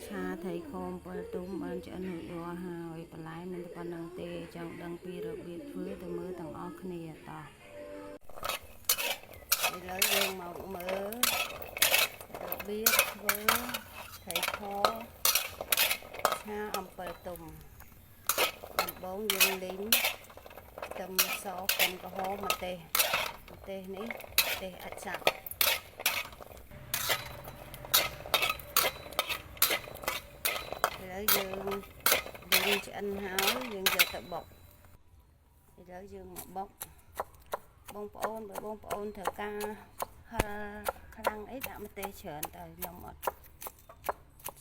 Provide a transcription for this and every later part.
ឆាថៃខំ7ទុំបានឆ្អិនរួចរាល់ហើយបន្លែមានតែប៉ុណ្្នឹងទេចង់ដឹងពីរបៀបធ្វើទៅមើលទាំងអស់គ្នាតោះឥឡូវយើងមកមើលរបៀបធ្វើថៃខឆាអំពិលទុំដំបូងយើងលីងខ្ទឹមសខ្ទឹមក្រហមម្ទេសនេះម្ទេសអាចសាប់ឥឡូវយើងឆ្អិនហើយយើងយកទៅបុកឥឡូវយើងមកបុកបងប្អូនត្រូវការហិរខ្លាំងអីដាក់ម្ទេសច្រើនទៅខ្ញុំអត់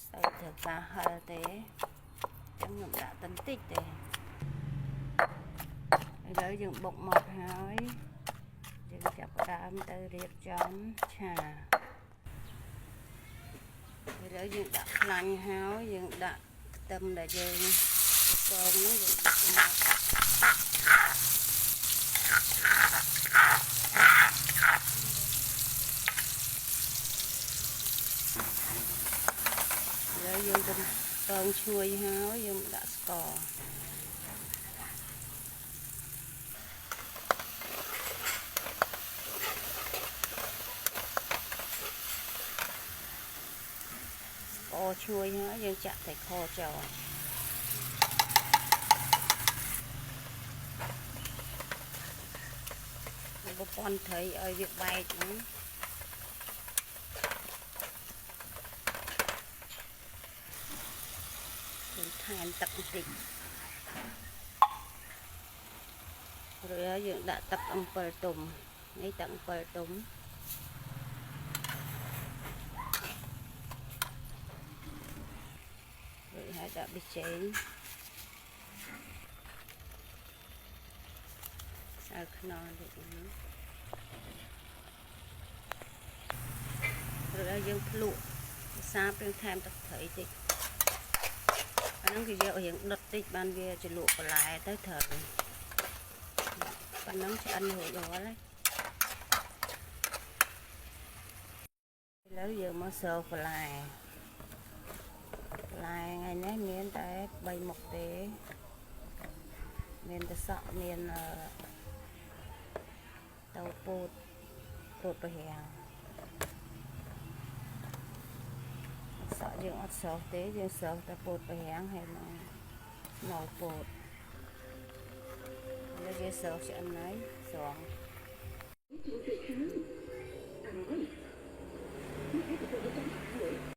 ស្អីត្រូវការហិរទេចឹងខ្ញុំដាក់តិចទេឥឡូវយើងបុកមកហើយយើងចាប់ផ្ដើមទៅរៀបចំឆាឥឡូវយើងដាក់ខ្លាញ់ហើយយើងដាក់ខ្ទឹមដែលយើងកងនោះយើងដាក់មកឥឡូវយើងកំពងឈ្ងុយហើយយើងដាក់ស្ករឈ្ងុយហើយយើងចាក់តែខចូលប្រព័ន្ធត្រីឲ្យវាបែកហ្នឹងយើងថែមទឹកបន្តិចរួចហើយយើងដាក់ទឹកអំពិលទុំនេះទឹកអំពិលទុំហើយដាក់ប៊ីចេងស្អាតខ្នុរដូចនេះឬឲ្យយើងភ្លក់ភាសាពេលថែមទឹកត្រីតិចអាហ្នឹងគេយករៀងដុតតិចបានវាជ្រលក់បន្លែទៅត្រូវប៉ុណ្ណឹងឆ្អិនរួចរាល់ហើយឥឡូវយើងមកសើបន្លែថ្ងៃនេះមានតែ3មុខទេមានតែសក់មានតៅពោតប្រហែលសក់យើងអត់ស្រោះទេយើងស្រោះតែពោតប្រហែលហើយមកស្នូលពោតហើយយើងស្រោះឆ្អិនហើយស្រង់